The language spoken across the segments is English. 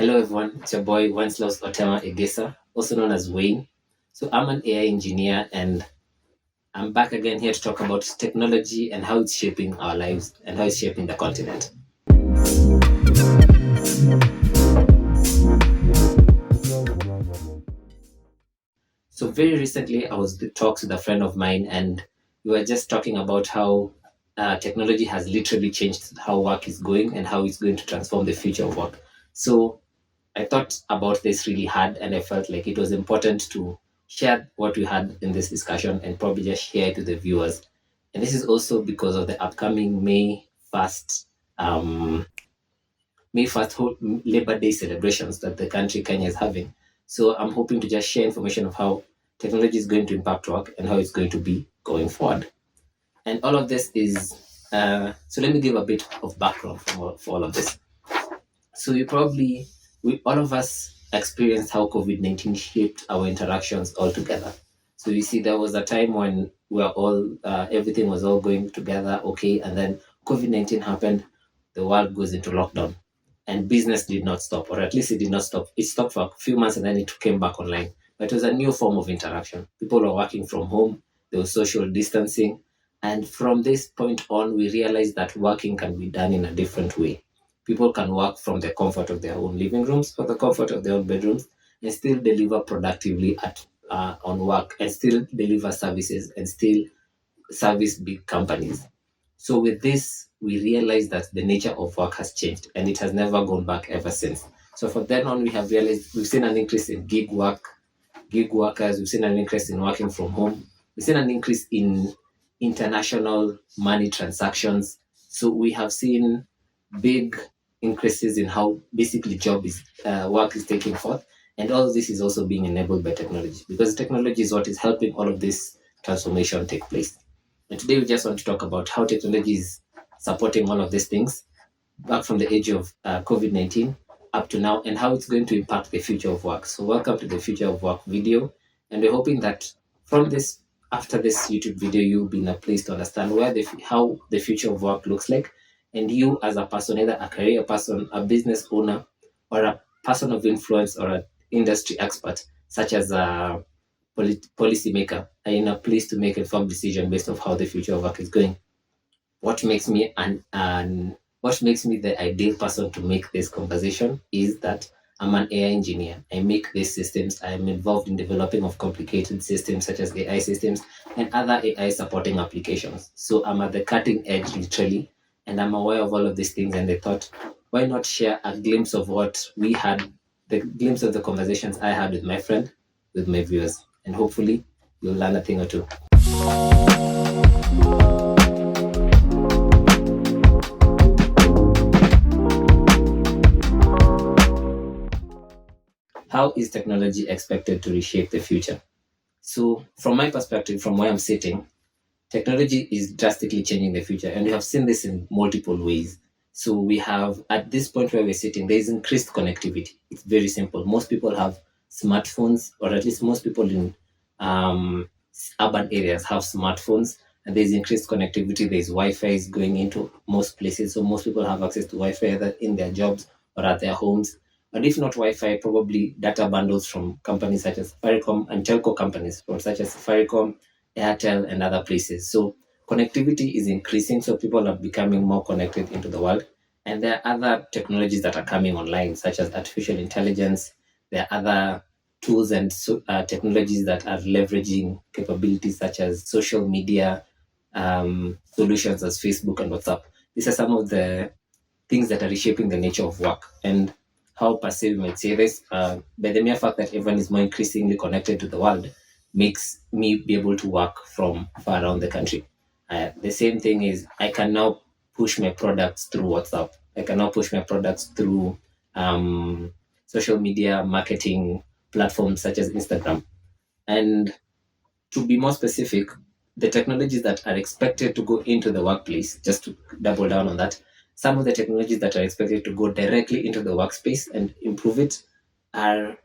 Hello everyone, it's your boy Wenslaus Otema Egesa, also known as Wayne. So I'm an AI engineer and I'm back again here to talk about technology and how it's shaping our lives and how it's shaping the continent. So very recently I was talks with a friend of mine and we were just talking about how technology has literally changed how work is going and how it's going to transform the future of work. So I thought about this really hard and I felt like it was important to share what we had in this discussion and probably just share it to the viewers. And this is also because of the upcoming May 1st Labor Day celebrations that the country Kenya is having. So I'm hoping to just share information of how technology is going to impact work and how it's going to be going forward. And all of this is, so let me give a bit of background for all of this. So all of us experienced how COVID-19 shaped our interactions altogether. So you see, there was a time when everything was all going together, okay, and then COVID-19 happened, the world goes into lockdown, and business did not stop, or at least it did not stop. It stopped for a few months and then it came back online. But it was a new form of interaction. People were working from home, there was social distancing, and from this point on, we realized that working can be done in a different way. People can work from the comfort of their own living rooms or the comfort of their own bedrooms and still deliver productively on work and still deliver services and still service big companies. So with this, we realized that the nature of work has changed and it has never gone back ever since. So from then on, we have realized we've seen an increase in gig workers, we've seen an increase in working from home, we've seen an increase in international money transactions. So we have seen big increases in how basically work is taking forth, and all of this is also being enabled by technology because technology is what is helping all of this transformation take place. And today we just want to talk about how technology is supporting all of these things back from the age of COVID-19 up to now and how it's going to impact the future of work. So welcome to the Future of Work video. And we're hoping that after this YouTube video, you'll be in a place to understand how the future of work looks like. And you as a person, either a career person, a business owner, or a person of influence or an industry expert, such as a policymaker, are in a place to make informed decision based on how the future of work is going. What makes me what makes me the ideal person to make this conversation is that I'm an AI engineer. I make these systems. I am involved in developing of complicated systems such as AI systems and other AI supporting applications. So I'm at the cutting edge, literally, and I'm aware of all of these things. And I thought, why not share a glimpse of what we had, the glimpse of the conversations I had with my friend, with my viewers, and hopefully you'll learn a thing or two. How is technology expected to reshape the future? So, from my perspective, from where I'm sitting, technology is drastically changing the future, and we have seen this in multiple ways. So, we have at this point where we're sitting, there is increased connectivity. It's very simple. Most people have smartphones, or at least most people in urban areas have smartphones, and there's increased connectivity. There's Wi-Fi is going into most places, so most people have access to Wi-Fi either in their jobs or at their homes. And if not Wi-Fi, probably data bundles from companies such as Safaricom and telco companies such as Safaricom, Airtel, and other places. So connectivity is increasing, so people are becoming more connected into the world. And there are other technologies that are coming online, such as artificial intelligence. There are other tools and technologies that are leveraging capabilities such as social media solutions as Facebook and WhatsApp. These are some of the things that are reshaping the nature of work. And how passive you might say this, by the mere fact that everyone is more increasingly connected to the world makes me be able to work from far around the country. The same thing is I can now push my products through WhatsApp. I can now push my products through social media marketing platforms such as Instagram. And to be more specific, the technologies that are expected to go into the workplace, just to double down on that, some of the technologies that are expected to go directly into the workspace and improve it are,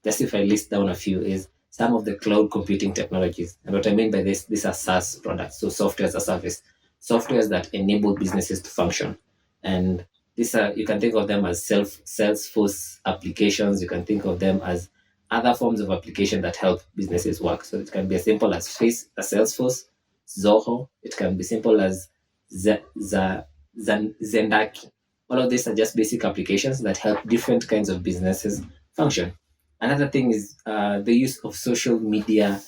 just if I list down a few, is some of the cloud computing technologies. And what I mean by this, these are SaaS products, so software as a service, softwares that enable businesses to function. And These are, you can think of them as Salesforce applications. You can think of them as other forms of application that help businesses work. So it can be as simple as Salesforce, Zoho. It can be simple as Zendaki. All of these are just basic applications that help different kinds of businesses function. Another thing is the use of social media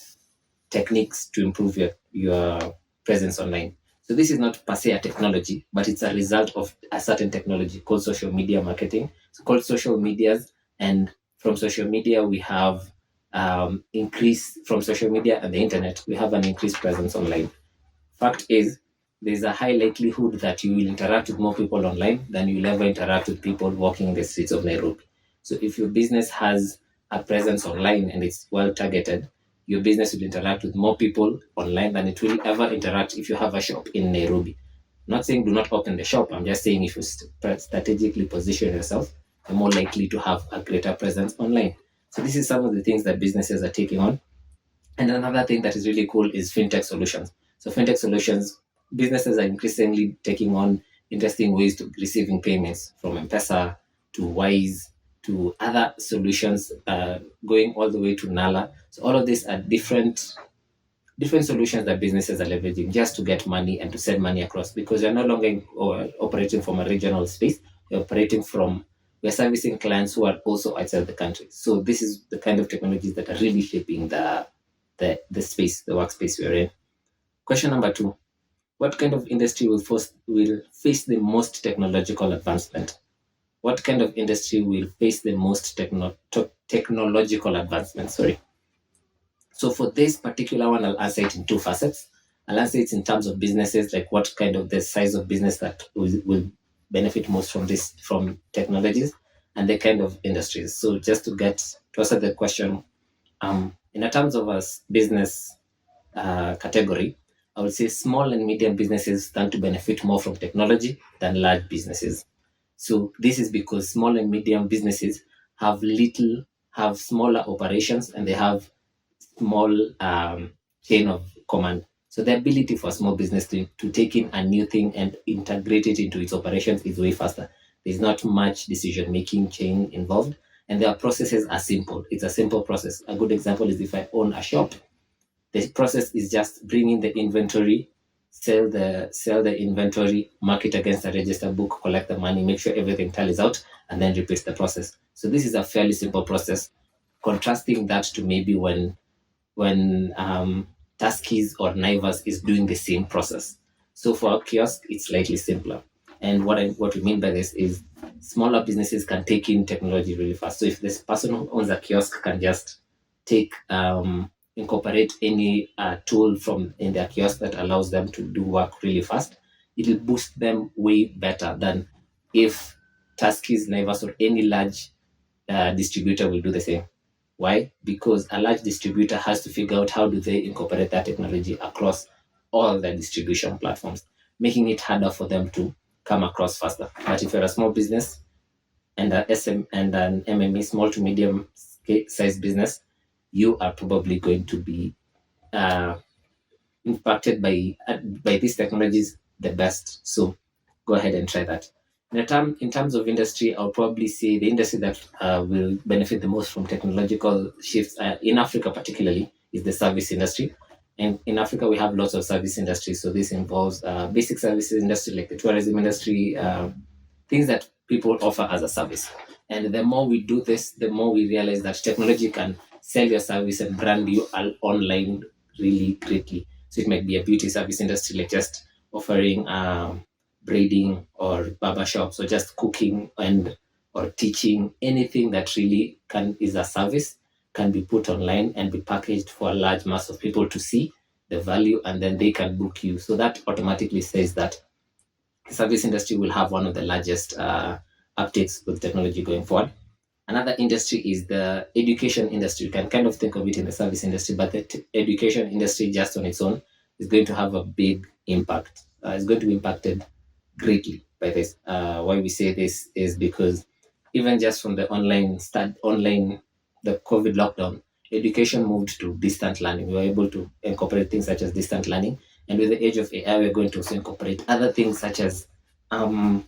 techniques to improve your presence online. So this is not per se a technology, but it's a result of a certain technology called social media marketing. It's called social medias, and from social media we have increase from social media and the internet. We have an increased presence online. Fact is, there's a high likelihood that you will interact with more people online than you'll ever interact with people walking the streets of Nairobi. So if your business has a presence online and it's well targeted, your business will interact with more people online than it will ever interact if you have a shop in Nairobi. I'm not saying do not open the shop. I'm just saying if you strategically position yourself, you're more likely to have a greater presence online. So this is some of the things that businesses are taking on. And another thing that is really cool is fintech solutions. So fintech solutions, businesses are increasingly taking on interesting ways to receiving payments from M-Pesa to Wise to other solutions, going all the way to Nala. So all of these are different solutions that businesses are leveraging just to get money and to send money across, because you're no longer operating from a regional space. You're operating from, we're servicing clients who are also outside the country. So this is the kind of technologies that are really shaping the space, the workspace we're in. Question number 2: what kind of industry will face the most technological advancement? What kind of industry will face the most technological advancement? Sorry. So for this particular one, I'll answer it in two facets. I'll answer it in terms of businesses, like what kind of the size of business that will benefit most from technologies, and the kind of industries. So just to answer the question, in a terms of a business category, I would say small and medium businesses stand to benefit more from technology than large businesses. So this is because small and medium businesses have smaller operations, and they have small chain of command. So the ability for a small business to take in a new thing and integrate it into its operations is way faster. There's not much decision making chain involved, and their processes are simple. It's a simple process. A good example is if I own a shop, the process is just bring in the inventory, sell the inventory, mark it against a register book, collect the money, make sure everything tallies out, and then repeat the process. So this is a fairly simple process. Contrasting that to maybe when Tuskys or Naivas is doing the same process. So for a kiosk, it's slightly simpler. And what we mean by this is smaller businesses can take in technology really fast. So if this person who owns a kiosk can just incorporate any tool from in their kiosk that allows them to do work really fast, it will boost them way better than if Tuskys, Naivas, or any large distributor will do the same. Why? Because a large distributor has to figure out how do they incorporate that technology across all the distribution platforms, making it harder for them to come across faster. But if you're a small business and an MME, small to medium size business, you are probably going to be uh, impacted by these technologies the best. So go ahead and try that. In terms of industry, I'll probably say the industry that will benefit the most from technological shifts in Africa, particularly, is the service industry. And in Africa, we have lots of service industries. So this involves basic services industry like the tourism industry, things that people offer as a service. And the more we do this, the more we realize that technology can sell your service and brand you online really greatly. So it might be a beauty service industry, like just offering braiding or barber shops, or just cooking and or teaching. Anything that really is a service can be put online and be packaged for a large mass of people to see the value, and then they can book you. So that automatically says that the service industry will have one of the largest uptakes with technology going forward. Another industry is the education industry. You can kind of think of it in the service industry, but the education industry just on its own is going to have a big impact. It's going to be impacted greatly by this. Why we say this is because even just from the the COVID lockdown, education moved to distant learning. We were able to incorporate things such as distant learning, and with the age of AI, we're going to also incorporate other things such as um,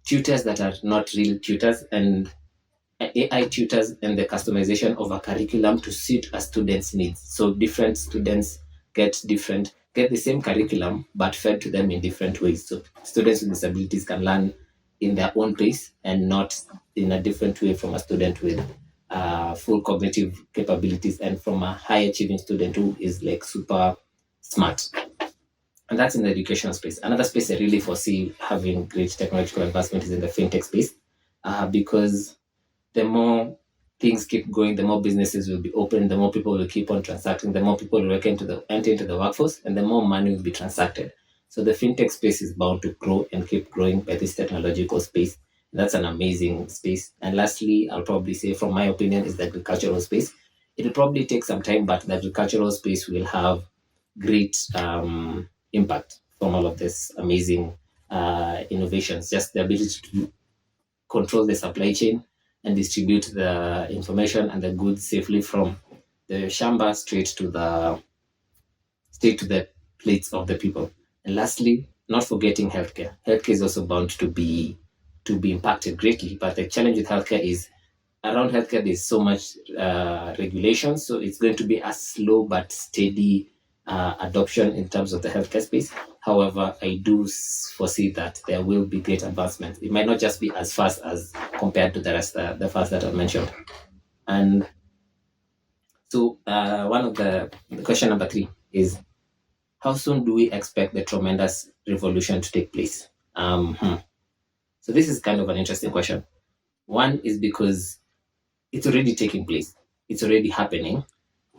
tutors that are not real tutors, and AI tutors, and the customization of a curriculum to suit a student's needs. So different students get the same curriculum but fed to them in different ways. So students with disabilities can learn in their own pace and not in a different way from a student with full cognitive capabilities, and from a high achieving student who is like super smart. And that's in the educational space. Another space I really foresee having great technological advancement is in the fintech space, because the more things keep going, the more businesses will be open, the more people will keep on transacting, the more people will enter into the workforce, and the more money will be transacted. So the fintech space is bound to grow and keep growing by this technological space. That's an amazing space. And lastly, I'll probably say, from my opinion, is the agricultural space. It'll probably take some time, but the agricultural space will have great impact from all of this amazing innovations. Just the ability to control the supply chain and distribute the information and the goods safely from the shamba straight to the plates of the people. And lastly, not forgetting healthcare. Healthcare is also bound to be impacted greatly. But the challenge with healthcare is, around healthcare there's so much regulation, so it's going to be a slow but steady adoption in terms of the healthcare space. However, I do foresee that there will be great advancement. It might not just be as fast as compared to the rest, the fast that I mentioned. And so, one of the question number 3 is, how soon do we expect the tremendous revolution to take place? So this is kind of an interesting question. One is because it's already taking place. It's already happening.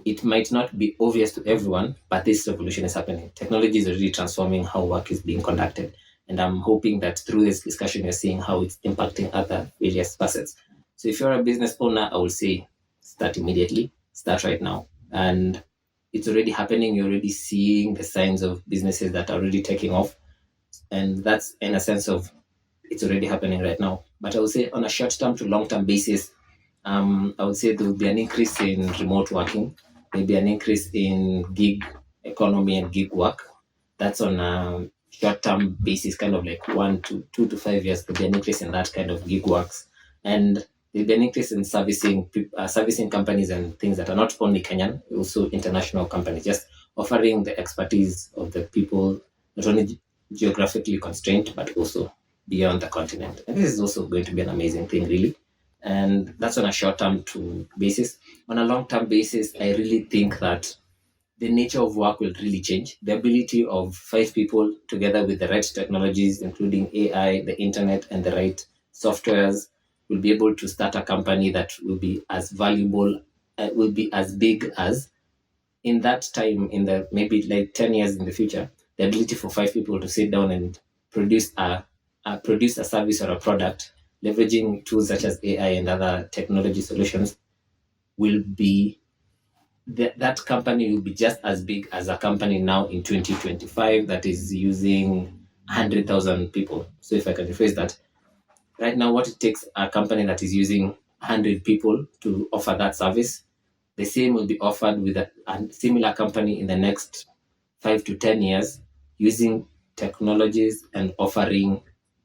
It might not be obvious to everyone, but this revolution is happening. Technology is already transforming how work is being conducted. And I'm hoping that through this discussion, you're seeing how it's impacting other various facets. So if you're a business owner, I would say start immediately, start right now. And it's already happening. You're already seeing the signs of businesses that are already taking off. And that's in a sense of, it's already happening right now. But I would say on a short term to long term basis, I would say there will be an increase in remote working, maybe an increase in gig economy and gig work. That's on a short term basis, kind of like 2 to 5 years. There'll be an increase in that kind of gig works, and there'll be an increase in servicing companies and things that are not only Kenyan, also international companies, just offering the expertise of the people, not only geographically constrained, but also beyond the continent. And this is also going to be an amazing thing, really. And that's on a short term to basis. On a long term basis, I really think that the nature of work will really change. The ability of 5 people together with the right technologies, including AI, the internet, and the right softwares, will be able to start a company that will be as valuable, will be as big as, in that time, in the maybe like 10 years in the future, the ability for 5 people to sit down and produce a service or a product, leveraging tools such as AI and other technology solutions, will be that company will be just as big as a company now in 2025 that is using 100,000 people. So if I can rephrase that, right now, what it takes a company that is using 100 people to offer that service, the same will be offered with a similar company in the next 5 to 10 years, using technologies and offering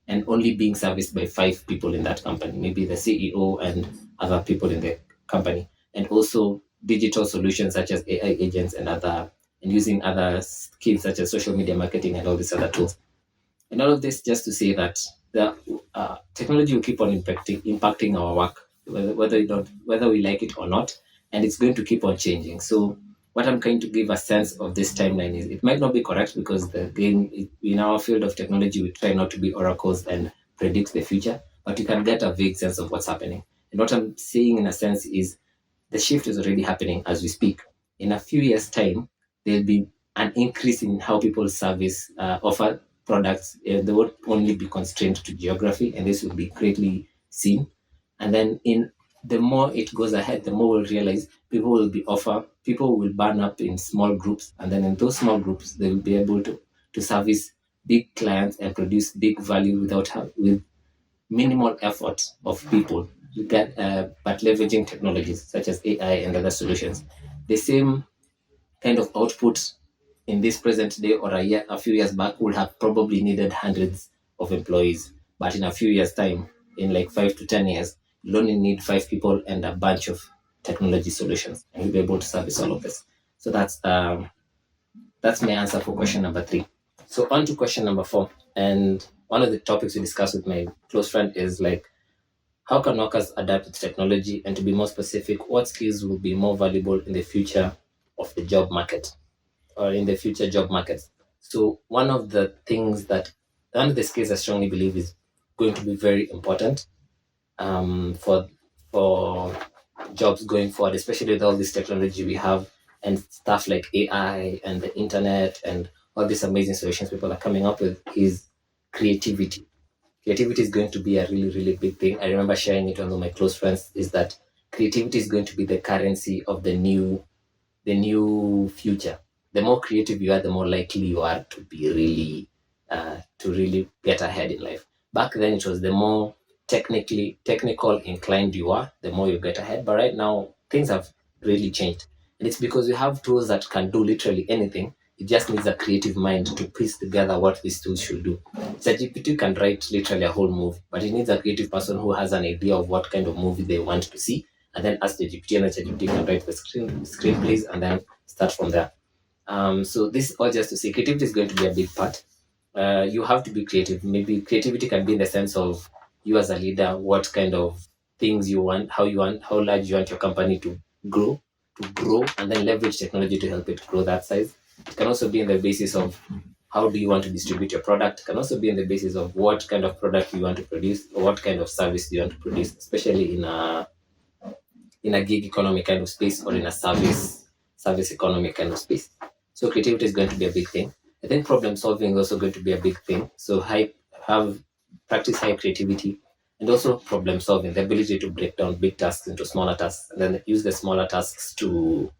and only being serviced by 5 people in that company, maybe the CEO and other people in the company, and also digital solutions such as AI agents and using other skills such as social media marketing and all these other tools. And all of this just to say that the technology will keep on impacting our work, whether we like it or not, and it's going to keep on changing. So what I'm trying to give a sense of this timeline is, it might not be correct, because the game in our field of technology, we try not to be oracles and predict the future, but you can get a vague sense of what's happening. And what I'm saying in a sense is, the shift is already happening as we speak. In a few years' time, there'll be an increase in how people offer products. They won't only be constrained to geography, and this will be greatly seen. And then, in the more it goes ahead, the more we'll realize people will burn up in small groups, and then in those small groups, they will be able to service big clients and produce big value with minimal effort of people, but leveraging technologies such as AI and other solutions. The same kind of output in this present day or a few years back would have probably needed hundreds of employees. but in a few years' time, in like 5 to 10 years, you'll only need 5 people and a bunch of technology solutions, and you'll be able to service all of this. So that's my answer for question number 3. So on to question number 4. And one of the topics we discussed with my close friend is like, how can workers adapt with technology? And to be more specific, what skills will be more valuable in the future of the job market or in the future job markets? So one of the skills I strongly believe is going to be very important for jobs going forward, especially with all this technology we have and stuff like AI and the internet and all these amazing solutions people are coming up with, is creativity. Creativity is going to be a really, really big thing. I remember sharing it with one of my close friends, is that creativity is going to be the currency of the new future. The more creative you are, the more likely you are to be really to really get ahead in life. Back then, it was the more technical inclined you are, the more you get ahead. But right now, things have really changed, and it's because we have tools that can do literally anything. It just needs a creative mind to piece together what these tools should do. ChatGPT can write literally a whole movie, but it needs a creative person who has an idea of what kind of movie they want to see, and then ask the GPT, and the GPT can write the screenplays, and then start from there. So this all just to say, creativity is going to be a big part. You have to be creative. Maybe creativity can be in the sense of you as a leader, what kind of things you want, how large you want your company to grow, and then leverage technology to help it grow that size. It can also be in the basis of how do you want to distribute your product. It can also be in the basis of what kind of product you want to produce, or what kind of service you want to produce, especially in a gig economy kind of space, or in a service economy kind of space. So creativity is going to be a big thing. I think problem solving is also going to be a big thing. So have practice high creativity, and also problem solving, the ability to break down big tasks into smaller tasks, and then use the smaller tasks to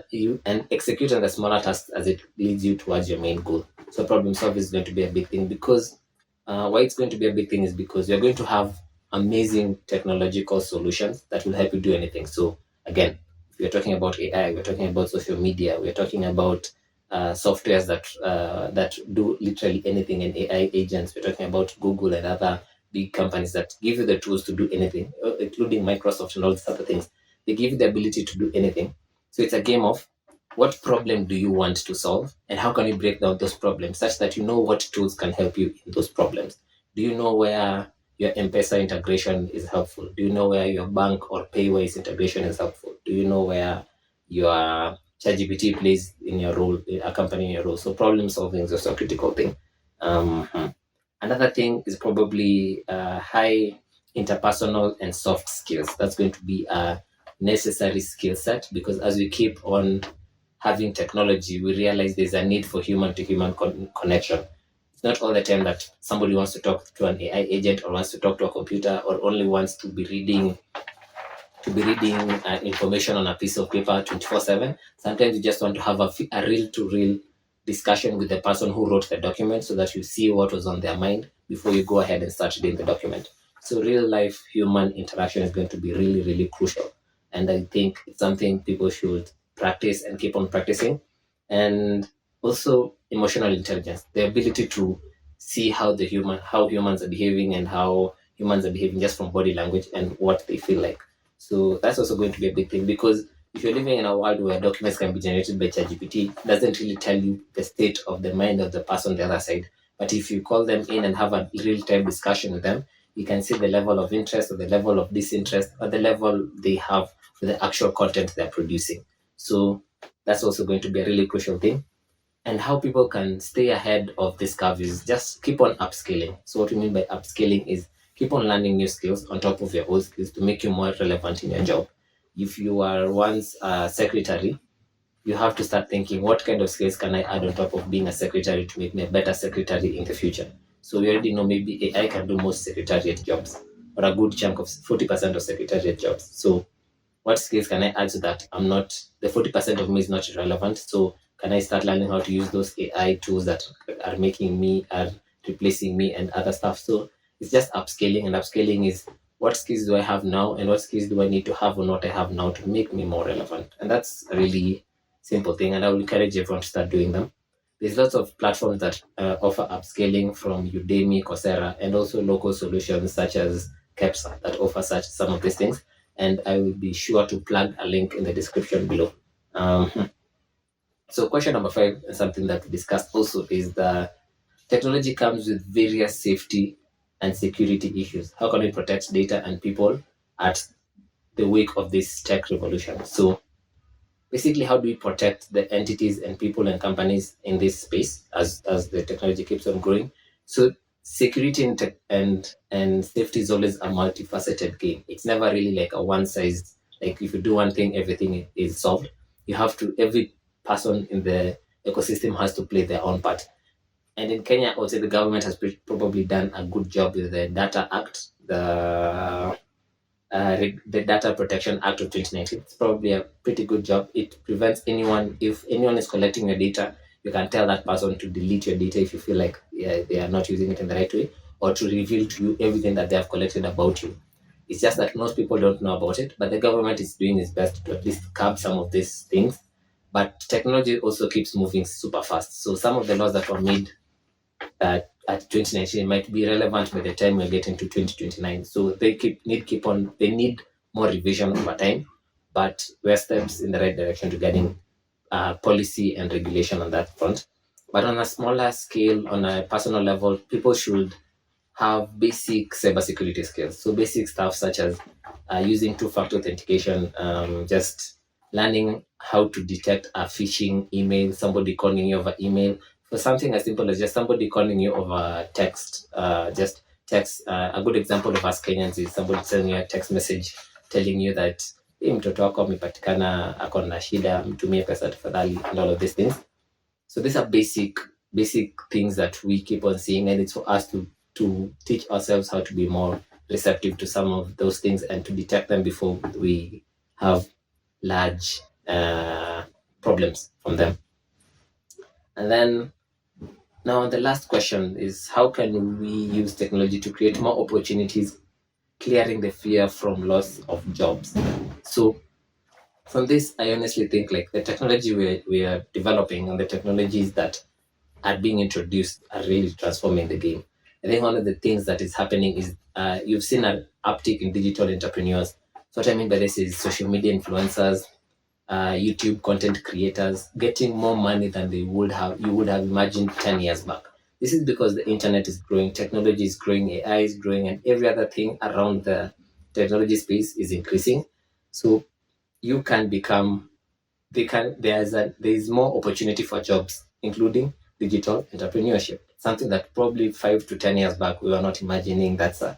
you and execute on the smaller tasks as it leads you towards your main goal. So problem solving is going to be a big thing, because why it's going to be a big thing is because you're going to have amazing technological solutions that will help you do anything. So again, if we're talking about AI, we're talking about social media, we're talking about softwares that do literally anything, and AI agents. We're talking about Google and other big companies that give you the tools to do anything, including Microsoft and all these other things. They give you the ability to do anything. So it's a game of what problem do you want to solve, and how can you break down those problems such that you know what tools can help you in those problems. Do you know where your M-Pesa integration is helpful? Do you know where your bank or Paywise integration is helpful? Do you know where your ChatGPT plays in your role, accompanying your role? So problem solving is also a critical thing. Um, Another thing is probably high interpersonal and soft skills. That's going to be a necessary skill set, because as we keep on having technology, we realize there's a need for human to human connection. It's not all the time that somebody wants to talk to an AI agent, or wants to talk to a computer, or only wants to be reading information on a piece of paper 24/7. Sometimes you just want to have a real to real discussion with the person who wrote the document, so that you see what was on their mind before you go ahead and start reading the document. So real life human interaction is going to be really, really crucial. And I think it's something people should practice and keep on practicing. And also emotional intelligence, the ability to see how humans are behaving, and how humans are behaving just from body language and what they feel like. So that's also going to be a big thing, because if you're living in a world where documents can be generated by ChatGPT, it doesn't really tell you the state of the mind of the person on the other side. But if you call them in and have a real-time discussion with them, you can see the level of interest, or the level of disinterest, or the level they have for the actual content they're producing. So that's also going to be a really crucial thing. And how people can stay ahead of this curve is just keep on upscaling. So what we mean by upscaling is keep on learning new skills on top of your old skills to make you more relevant in your job. If you are once a secretary, you have to start thinking, what kind of skills can I add on top of being a secretary to make me a better secretary in the future? So we already know maybe AI can do most secretariat jobs, or a good chunk of 40% of secretariat jobs. So what skills can I add so that I'm not, the 40% of me is not irrelevant? So can I start learning how to use those AI tools that are replacing me and other stuff? So it's just upscaling, and upscaling is what skills do I have now, and what skills do I need to have on what I have now to make me more relevant? And that's a really simple thing, and I would encourage everyone to start doing them. There's lots of platforms that offer upscaling, from Udemy, Coursera, and also local solutions such as Kepsa that offer such some of these things. And I will be sure to plug a link in the description below. So question number 5, and something that we discussed also, is the technology comes with various safety and security issues. How can we protect data and people at the wake of this tech revolution? So basically, how do we protect the entities and people and companies in this space as the technology keeps on growing? So security and and safety is always a multifaceted game. It's never really like a one size, like if you do one thing everything is solved. You have to, every person in the ecosystem has to play their own part. And in Kenya, I would say the government has probably done a good job with the Data Act, the Data Protection Act of 2019. It's probably a pretty good job. It prevents anyone, if anyone is collecting your data, you can tell that person to delete your data if you feel like, yeah, they are not using it in the right way, or to reveal to you everything that they have collected about you. It's just that most people don't know about it, but the government is doing its best to at least curb some of these things. But technology also keeps moving super fast. So some of the laws that were made at 2019 might be relevant by the time we're getting to 2029. So they need more revision over time, but we're steps in the right direction regarding policy and regulation on that front. But on a smaller scale, on a personal level, people should have basic cybersecurity skills. So basic stuff such as using two-factor authentication, just learning how to detect a phishing email, somebody calling you over email, for something as simple as just somebody calling you over text, just text. A good example of us Kenyans is somebody sending you a text message telling you that, hey, mtoto wako amepatikana ako na shida, mtumie pesa tafadhali, and all of these things. So these are basic things that we keep on seeing, and it's for us to teach ourselves how to be more receptive to some of those things and to detect them before we have large problems from them. And then now the last question is, how can we use technology to create more opportunities, clearing the fear from loss of jobs? So from this, I honestly think like the technology we are developing and the technologies that are being introduced are really transforming the game. I think one of the things that is happening is you've seen an uptick in digital entrepreneurs. So what I mean by this is social media influencers, YouTube content creators getting more money than you would have imagined 10 years back. This is because the internet is growing, technology is growing, AI is growing, and every other thing around the technology space is increasing. So you can become there's more opportunity for jobs, including digital entrepreneurship. Something that probably 5 to 10 years back we were not imagining that's a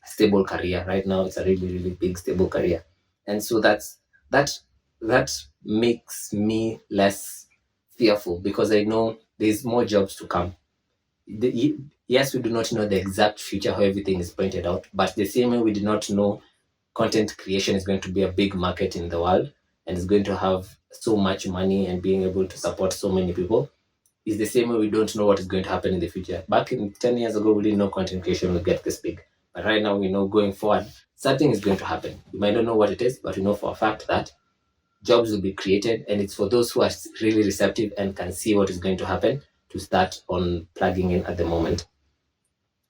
stable career. Right now it's a really, really big stable career. And so that that makes me less fearful because I know there's more jobs to come. Yes, we do not know the exact future how everything is pointed out, but the same way we did not know content creation is going to be a big market in the world and is going to have so much money and being able to support so many people, is the same way we don't know what is going to happen in the future. Back in 10 years ago, we didn't know content creation would get this big. But right now, we know going forward, something is going to happen. We might not know what it is, but we know for a fact that jobs will be created. And it's for those who are really receptive and can see what is going to happen to start on plugging in at the moment.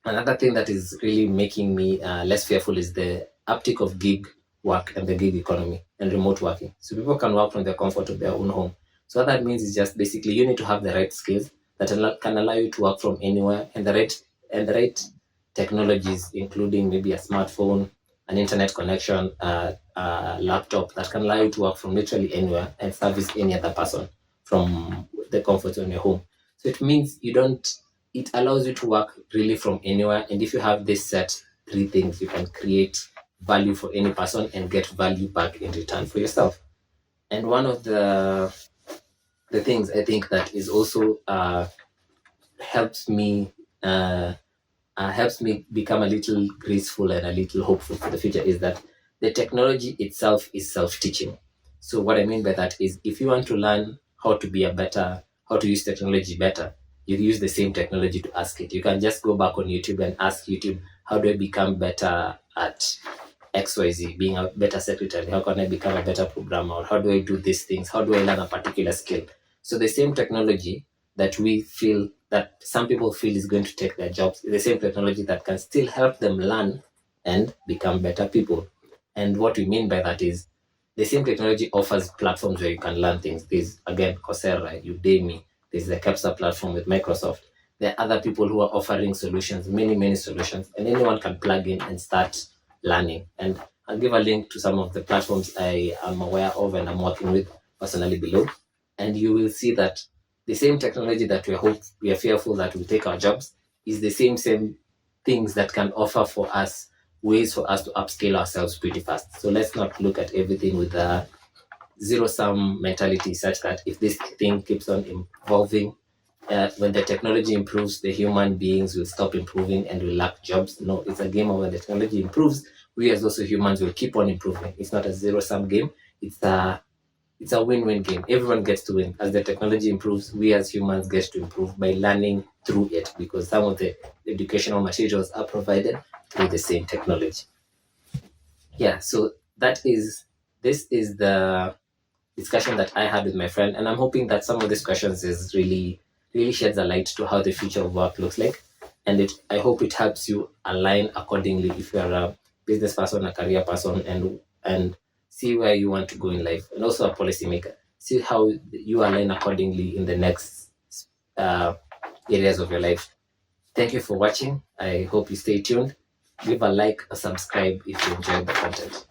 Another thing that is really making me less fearful is the uptick of gig work and the gig economy and remote working. So people can work from the comfort of their own home. So what that means is just basically you need to have the right skills that can allow you to work from anywhere, and the right technologies, including maybe a smartphone, an internet connection, a laptop that can allow you to work from literally anywhere and service any other person from the comfort of your home. So it means it allows you to work really from anywhere. And if you have this set 3 things, you can create value for any person and get value back in return for yourself. And one of the things I think that is also helps me uh, helps me become a little graceful and a little hopeful for the future is that the technology itself is self-teaching. So what I mean by that is if you want to learn how to use technology better, you use the same technology to ask it. You can just go back on YouTube and ask YouTube, how do I become better at XYZ, being a better secretary? How can I become a better programmer? Or how do I do these things? How do I learn a particular skill? So the same technology that we feel that some people feel is going to take their jobs is the same technology that can still help them learn and become better people. And what we mean by that is the same technology offers platforms where you can learn things. There's again Coursera, Udemy, there's the Capsa platform with Microsoft. There are other people who are offering solutions, many solutions, and anyone can plug in and start learning. And I'll give a link to some of the platforms I am aware of and I'm working with personally below. And you will see that the same technology that we are fearful that will take our jobs is the same things that can offer for us ways for us to upscale ourselves pretty fast. So let's not look at everything with a zero sum mentality, such that if this thing keeps on evolving, when the technology improves, the human beings will stop improving and will lack jobs. No, it's a game of when the technology improves, we as also humans will keep on improving. It's not a zero sum game. It's a win-win game. Everyone gets to win. As the technology improves, we as humans get to improve by learning through it, because some of the educational materials are provided through the same technology. Yeah, so this is the discussion that I had with my friend, and I'm hoping that some of these questions is really sheds a light to how the future of work looks like, and I hope it helps you align accordingly if you're a business person, a career person, and see where you want to go in life, and also a policymaker. See how you align accordingly in the next uh, areas of your life. Thank you for watching. I hope you stay tuned. Give a like, a subscribe if you enjoyed the content.